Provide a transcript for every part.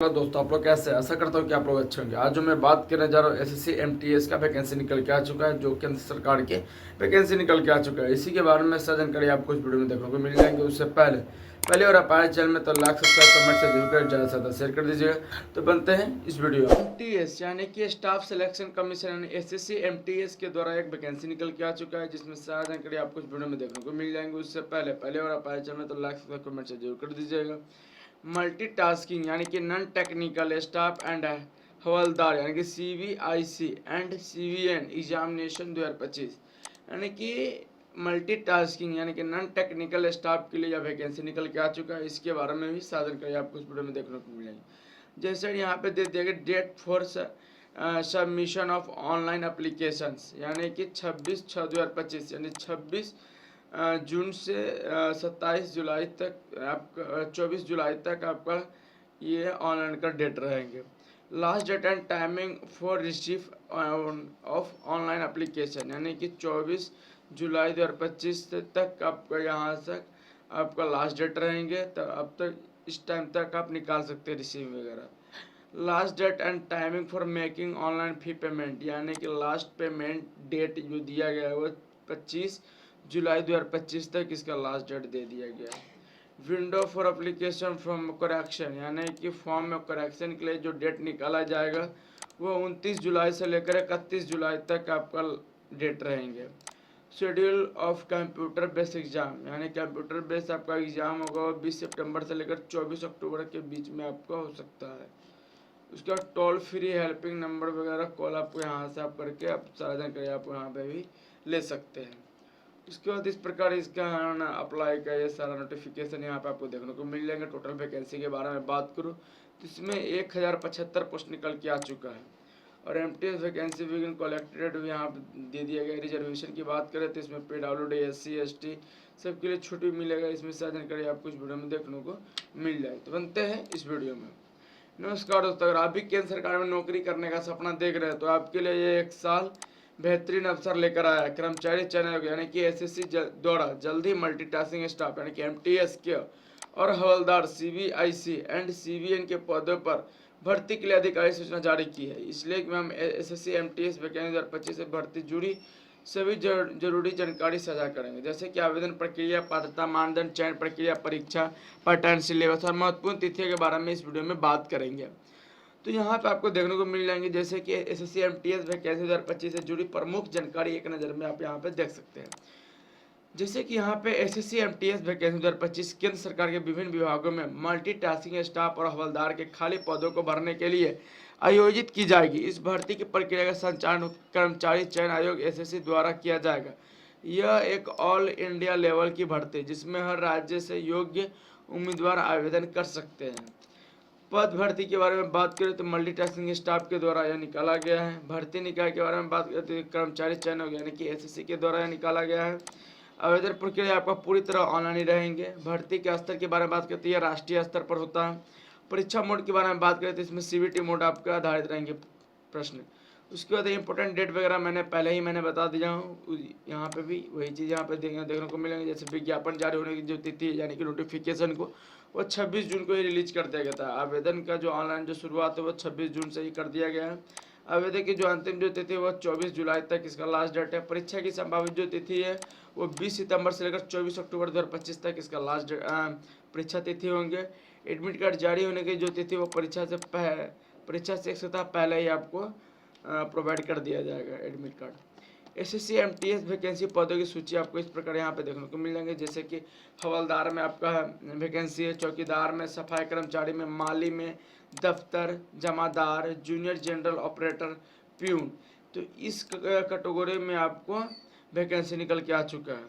Hello दोस्तों, आप लोग कैसे हैं? आशा करता हूँ कि आप लोग अच्छे होंगे। आज जो मैं बात करने जा रहा हूँ एसएससी एमटीएस का वैकेंसी निकल के आ चुका है, जो केंद्र सरकार के वैकेंसी निकल के आ चुका है। इसी के बारे में सारी जानकारी आपको इस वीडियो में देखने को मिल जाएंगे। उससे पहले और आप आए चैनल में तो लाइक सब्सक्राइब कमेंट से जरूर कर, ज़्यादा से ज़्यादा शेयर कर दीजिएगा। तो बनते हैं इस वीडियो में। एमटीएस यानी कि स्टाफ सिलेक्शन कमीशन यानी एसएससी एमटीएस के द्वारा एक वैकेंसी निकल के आ चुका है, जिसमें सारी जानकारी आपको इस वीडियो में देखने को मिल जाएंगे। उससे पहले और आप आए चैनल में तो लाइक सब्सक्राइब कमेंट से जरूर कर दीजिएगा। मल्टीटास्किंग यानी कि नॉन टेक्निकल स्टाफ एंड हवलदार यानी कि सीवीआईसी एंड सीवीएन एग्जामिनेशन 2025 यानी कि मल्टीटास्किंग यानी कि नॉन टेक्निकल स्टाफ के लिए यह वैकेंसी निकल के आ चुका है। इसके बारे में भी साझा जानकारी आपको इस वीडियो में देखने को मिलेगी। जैसे यहाँ पे दे दिया गया date for submission of online applications यानी कि 26/6/2025 यानी 26 जून से 27 जुलाई तक आपका 24 जुलाई तक आपका ये ऑनलाइन का डेट रहेंगे। Last date and timing for receive of online application यानी कि 24 जुलाई 2025 तक आपका यहाँ से आपका लास्ट डेट रहेंगे। तो अब तक इस टाइम तक आप निकाल सकते हैं रिसीव वगैरह। Last date and timing for making online fee payment यानी कि लास्ट पेमेंट डेट जो दिया गया है वो 25 जुलाई 2025 तक इसका लास्ट डेट दे दिया गया है। Window for application from correction यानी कि फॉर्म में करेक्शन के लिए जो डेट निकाला जाएगा वो 29 जुलाई से लेकर 31 जुलाई तक आपका डेट रहेंगे। Schedule of computer based exam यानी कंप्यूटर बेस्ड आपका एग्जाम होगा 20 सितंबर से लेकर 24 अक्टूबर के बीच में आपका हो सकता है। उसका टोल फ्री हेल्पिंग नंबर वगैरह कॉल आपको यहाँ से आप करके आप सारा जानकारी आप यहाँ पे भी ले सकते हैं। उसके बाद इस प्रकार इसका अप्लाई का ये सारा नोटिफिकेशन यहाँ पे आपको देखने को मिल जाएंगे। टोटल वैकेंसी के बारे में बात करूँ तो इसमें 1075 पोस्ट निकल के आ चुका है और एमटीएस वैकेंसी विगिन कलेक्टेड भी यहाँ दे दिया गया। रिजर्वेशन की बात करें तो इसमें पीडब्ल्यूडी SC ST सबके लिए छूट भी मिलेगा। इसमें सारी जानकारी आपको इस वीडियो में देखने को मिल जाए। तो बनते हैं इस वीडियो में। नमस्कार दोस्तों, अगर आप भी केंद्र सरकार में नौकरी करने का सपना देख रहे हैं तो आपके लिए ये एक साल बेहतरीन अवसर लेकर आया है। कर्मचारी चयन आयोग यानी कि एसएससी द्वारा जल्द ही मल्टीटास्किंग स्टाफ यानी कि एमटीएस के और हवलदार सीवीआईसी एंड सीवीएन के पदों पर भर्ती के लिए अधिकारी सूचना जारी की है। इसलिए हम एसएससी एमटीएस वैकेंसी 2025 से भर्ती जुड़ी सभी जरूरी जानकारी साझा करेंगे, जैसे कि आवेदन प्रक्रिया, पात्रता मानदंड, चयन प्रक्रिया, परीक्षा पैटर्न, सिलेबस और महत्वपूर्ण तिथियों के बारे में इस वीडियो में बात करेंगे। तो यहाँ पे आपको देखने को मिल जाएंगे जैसे कि एसएससी एमटीएस वैकेंसी 2025 से जुड़ी प्रमुख जानकारी एक नज़र में आप यहाँ पे देख सकते हैं। जैसे कि यहाँ पे एसएससी एमटीएस वैकेंसी 2025 केंद्र सरकार के विभिन्न विभागों में मल्टीटास्किंग स्टाफ और हवलदार के खाली पदों को भरने के लिए आयोजित की जाएगी। इस भर्ती की प्रक्रिया का संचालन कर्मचारी चयन आयोग एसएससी द्वारा किया जाएगा। यह एक ऑल इंडिया लेवल की भर्ती जिसमें हर राज्य से योग्य उम्मीदवार आवेदन कर सकते हैं। पद भर्ती के बारे में बात करें तो मल्टीटास्किंग स्टाफ के द्वारा यह निकाला गया है। भर्ती निकाय के बारे में बात करें तो कर्मचारी चयन यानी कि एसएससी के द्वारा यह निकाला गया है। आवेदन प्रक्रिया आपका पूरी तरह ऑनलाइन ही रहेंगे। भर्ती के स्तर के बारे में बात करते हैं राष्ट्रीय स्तर पर होता है। परीक्षा मोड के बारे में बात करें तो इसमें सीबीटी मोड आपका आधारित रहेंगे प्रश्न। उसके बाद इंपॉर्टेंट डेट वगैरह पहले ही बता दिया हूँ। यहाँ पे भी वही चीज़ यहाँ पे देखने को मिलेंगे। जैसे विज्ञापन जारी होने की जो तिथि यानी कि नोटिफिकेशन को वो 26 जून को ही रिलीज कर दिया गया था। आवेदन का जो ऑनलाइन जो शुरुआत है वो 26 जून से ही कर दिया गया है। आवेदन की जो अंतिम जो तिथि है वो 24 जुलाई तक इसका लास्ट डेट है। परीक्षा की संभावित जो तिथि है वो 20 सितंबर से लेकर 24 अक्टूबर 2025 तक इसका लास्ट परीक्षा तिथि होंगे। एडमिट कार्ड जारी होने की जो तिथि वो परीक्षा से एक सप्ताह पहले ही आपको प्रोवाइड कर दिया जाएगा admit card. SSC MTS vacancy पदों की सूची आपको इस प्रकार यहाँ पे देखने को मिल जाएंगे। जैसे कि हवलदार में आपका वैकेंसी है, चौकीदार में, सफाई कर्मचारी में, माली में, दफ्तर जमादार, जूनियर जनरल ऑपरेटर, प्यून। तो इस कैटेगरी में आपको वैकेंसी निकल के आ चुका है।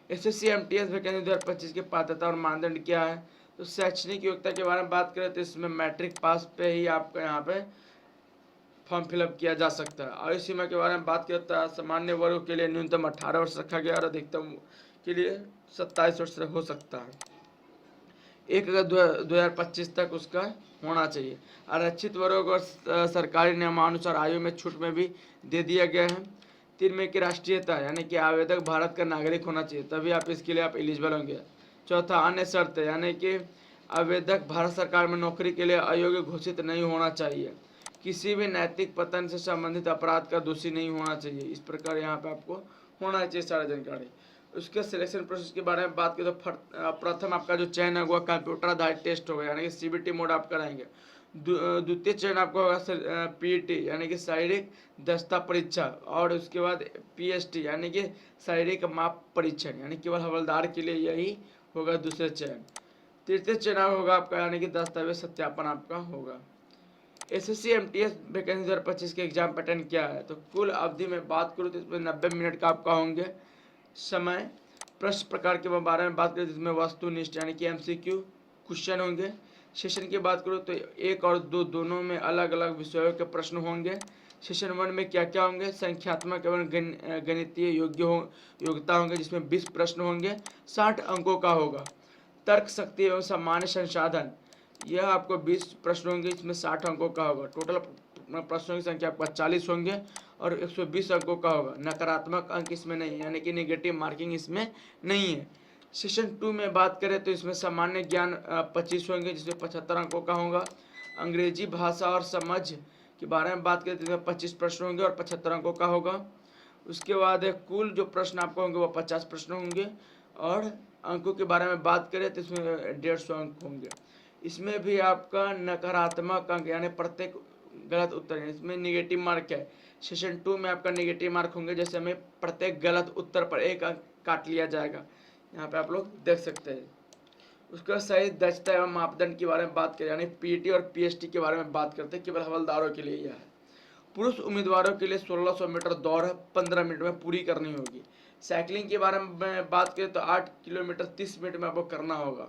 एसएससी एमटीएस वैकेंसी 2025 की पात्रता और मानदंड क्या है तो शैक्षणिक योग्यता के बारे में बात करें तो इसमें मैट्रिक पास पे ही आपका यहाँ पे फॉर्म फिलअप किया जा सकता है। आयु सीमा के बारे में बात करता है सामान्य वर्ग के लिए न्यूनतम 18 वर्ष रखा गया और अधिकतम के लिए 27 वर्ष हो सकता है। 1 अगस्त 2025 तक उसका होना चाहिए। आरक्षित वर्गों को सरकारी नियमानुसार आयु में छूट में भी दे दिया गया है। 3 में की राष्ट्रीयता यानी कि आवेदक भारत का नागरिक होना चाहिए तभी आप इसके लिए आप एलिजिबल होंगे। चौथा अन्य शर्त यानी कि आवेदक भारत सरकार में नौकरी के लिए अयोग्य घोषित नहीं होना चाहिए। किसी भी नैतिक पतन से संबंधित अपराध का दोषी नहीं होना चाहिए। इस प्रकार यहाँ पे आपको होना चाहिए सारा जानकारी। उसके सिलेक्शन प्रोसेस के बारे में बात करें तो प्रथम आपका जो चयन है वो कंप्यूटर आधारित टेस्ट होगा, यानी कि सीबीटी मोड आप कराएंगे। द्वितीय चयन आपका होगा पीईटी यानी कि शारीरिक दक्षता परीक्षा, और उसके बाद पीएसटी यानी कि शारीरिक माप परीक्षण, यानी केवल हवलदार के लिए यही होगा दूसरे चयन। तृतीय चयन होगा आपका यानी कि दस्तावेज सत्यापन आपका होगा। एसएससी एमटीएस वैकेंसी 2025 के एग्जाम पैटर्न क्या है, तो कुल अवधि में बात करूँ तो इसमें 90 मिनट का आपका होंगे समय। प्रश्न प्रकार के बारे में बात करें जिसमें वस्तुनिष्ठ यानी कि एमसीक्यू क्वेश्चन होंगे। सेशन की बात करूँ तो 1 और 2 दोनों में अलग अलग विषयों के प्रश्न होंगे। सेशन 1 में क्या क्या होंगे, संख्यात्मक एवं गणितीय योग्यता होंगे जिसमें 20 प्रश्न होंगे, 60 अंकों का होगा। तर्क शक्ति एवं सामान्य संसाधन, यह आपको 20 प्रश्न होंगे, इसमें 60 अंकों का होगा। टोटल प्रश्नों की संख्या आपका 40 होंगे और 120 अंकों का होगा। नकारात्मक अंक इसमें नहीं, यानी कि नेगेटिव मार्किंग इसमें नहीं है। सेशन 2 में बात करें तो इसमें सामान्य ज्ञान 25 होंगे जिसमें 75 अंकों का होगा। अंग्रेजी भाषा और समझ के बारे में बात करें तो इसमें 25 प्रश्न होंगे और 75 अंकों का होगा। उसके बाद कुल जो प्रश्न आपको होंगे वो 50 प्रश्न होंगे, और अंकों के बारे में बात करें तो इसमें 150 अंक होंगे। इसमें भी आपका नकारात्मक अंक यानी प्रत्येक गलत उत्तर है, इसमें निगेटिव मार्क है। सेशन 2 में आपका निगेटिव मार्क होंगे, जैसे हमें प्रत्येक गलत उत्तर पर 1 अंक काट लिया जाएगा, यहाँ पे आप लोग देख सकते हैं। उसका सही दक्षता एवं मापदंड के बारे में बात करें यानी पीटी और पीएसटी के बारे में बात करते हैं, केवल हवलदारों के लिए यह है। पुरुष उम्मीदवारों के लिए 1600 मीटर दौड़ 15 मिनट में पूरी करनी होगी। साइकिलिंग के बारे में बात करें तो 8 किलोमीटर 30 मिनट में आपको करना होगा।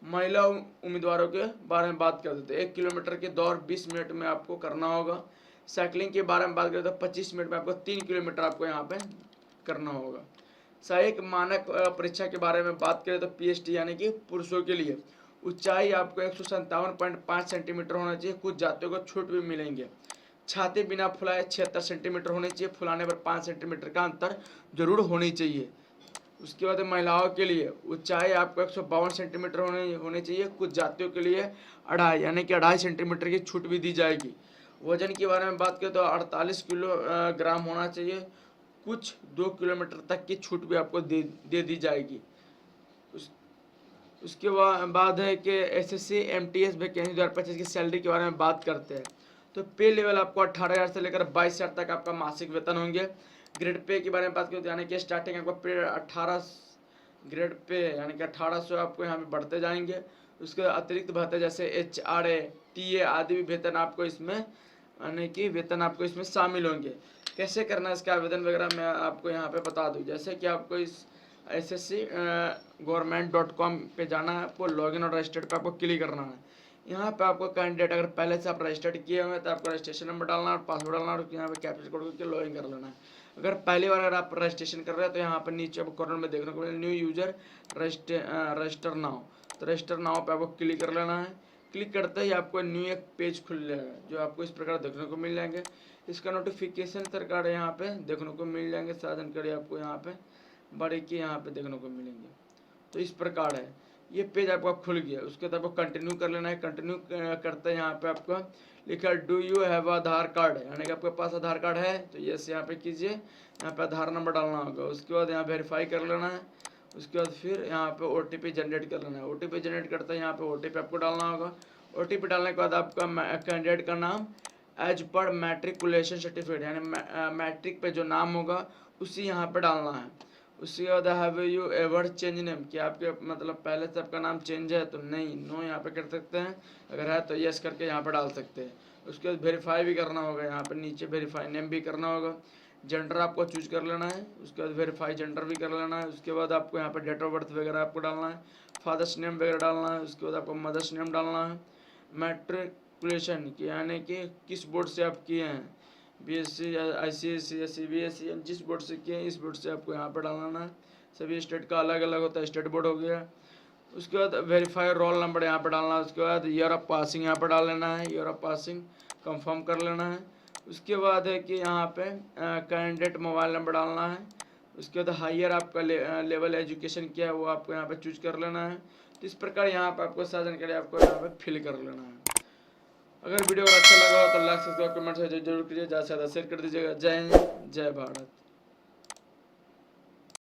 महिला उम्मीदवारों के बारे में बात करते थे 1 किलोमीटर की दौड़ 20 मिनट में आपको करना होगा। साइकिलिंग के बारे में बात करें तो 25 मिनट में आपको 3 किलोमीटर आपको यहाँ पे करना होगा। सहायक मानक परीक्षा के बारे में बात करें तो पीएसटी यानी कि पुरुषों के लिए ऊंचाई आपको 157.5 सेंटीमीटर होना चाहिए, कुछ जातियों को छूट भी मिलेंगे। छाती बिना फुलाए 76 सेंटीमीटर होनी चाहिए, फुलाने पर 5 सेंटीमीटर का अंतर जरूर होनी चाहिए। उसके बाद महिलाओं के लिए ऊंचाई आपको 152 सेंटीमीटर होनी चाहिए, कुछ जातियों के लिए 2.5 यानी कि 2.5 सेंटीमीटर की छूट भी दी जाएगी। वजन के बारे में बात करें तो 48 किलोग्राम होना चाहिए, कुछ 2 किलोमीटर तक की छूट भी आपको दे दी जाएगी। उसके बाद है कि एसएससी एमटीएस वैकेंसी 2025 की सैलरी के बारे में बात करते हैं, तो पे लेवल आपको 18,000 से लेकर 22,000 तक आपका मासिक वेतन होंगे। ग्रेड पे के बारे में बात करें तो यानी कि स्टार्टिंग आपको पे 18 ग्रेड पे यानी कि 1800 आपको यहाँ पे बढ़ते जाएंगे। उसके अतिरिक्त भत्ते जैसे HRA TA आदि भी वेतन आपको इसमें यानी कि वेतन आपको इसमें शामिल होंगे। कैसे करना है इसका आवेदन वगैरह मैं आपको यहाँ पे बता दूँ। जैसे कि आपको इस ssc.government.com पे जाना है, आपको लॉगिन और रजिस्टर्ड पे आपको क्लिक करना है। यहाँ पे आपको कैंडिडेट अगर पहले से आप रजिस्टर्ड किए हुए हैं तो आपको रजिस्ट्रेशन नंबर डालना है और पासवर्ड डालना है और यहाँ पे कैप्चर कोड करके लॉगिन कर लेना है। अगर पहली बार अगर आप रजिस्ट्रेशन कर रहे हैं तो यहाँ पर नीचे आपको कॉर्नर में देखने को मिलेगा न्यू यूजर रजिस्टर नाउ, तो रजिस्टर नाउ पे आपको क्लिक कर लेना है। क्लिक करते ही आपको न्यू एक पेज खुल जाएगा जो आपको इस प्रकार देखने को मिल जाएंगे। इसका नोटिफिकेशन सरकार यहाँ पे देखने को मिल जाएंगे, सारा जानकारी आपको यहाँ पे बारीकी यहाँ पे देखने को मिलेंगे। तो इस प्रकार है ये पेज आपका खुल गया। उसके बाद आपको कंटिन्यू कर लेना है। कंटिन्यू करते हैं यहाँ पे आपको लिखा do you have Aadhaar card, यानी कि आपके पास आधार कार्ड है तो यस यहाँ पे कीजिए। यहाँ पे आधार नंबर डालना होगा। उसके बाद यहाँ वेरीफाई कर लेना है। उसके बाद फिर यहाँ पे OTP जनरेट कर लेना है। OTP जनरेट करते हैं यहाँ पे OTP आपको डालना होगा। OTP डालने के बाद आपका कैंडिडेट का नाम एज पर मैट्रिकुलेशन सर्टिफिकेट यानी मैट्रिक पे जो नाम होगा उसी यहाँ पे डालना है। उसके बाद have you ever change name, कि आपके मतलब पहले से आपका नाम चेंज है तो नहीं, नो यहाँ पे कर सकते हैं, अगर है तो यस करके यहाँ पे डाल सकते हैं। उसके बाद वेरीफाई भी करना होगा, यहाँ पे नीचे वेरीफाई नेम भी करना होगा। जेंडर आपको चूज कर लेना है। उसके बाद वेरीफाई जेंडर भी कर लेना है। उसके बाद आपको यहाँ पे डेट ऑफ बर्थ वगैरह आपको डालना है, फादर्स नेम वगैरह डालना है। उसके बाद आपको मदर्स नेम डालना है। मैट्रिकुलेशन यानी कि किस बोर्ड से आप किए हैं, BSc ICSE या CBSE जिस बोर्ड से किए हैं इस बोर्ड से आपको यहाँ पर डालना है। सभी स्टेट का अलग अलग होता है, स्टेट बोर्ड हो गया। उसके बाद वेरीफाई रोल नंबर यहाँ पर डालना है। उसके बाद ईयर ऑफ पासिंग यहाँ पर डाल लेना है, ईयर ऑफ पासिंग कंफर्म कर लेना है। उसके बाद है कि यहाँ पे कैंडिडेट मोबाइल नंबर डालना है। उसके बाद हायर आपका लेवल एजुकेशन क्या है वो आपको यहाँ पे चूज कर लेना है। तो इस प्रकार यहाँ पर आपको सारी जानकारी आपको यहाँ पे फिल कर लेना है। अगर वीडियो अच्छा लगा हो तो लाइक सब्सक्राइब कमेंट जरूर कीजिए, ज़्यादा से ज़्यादा शेयर कर दीजिएगा। जय हिंद, जय भारत।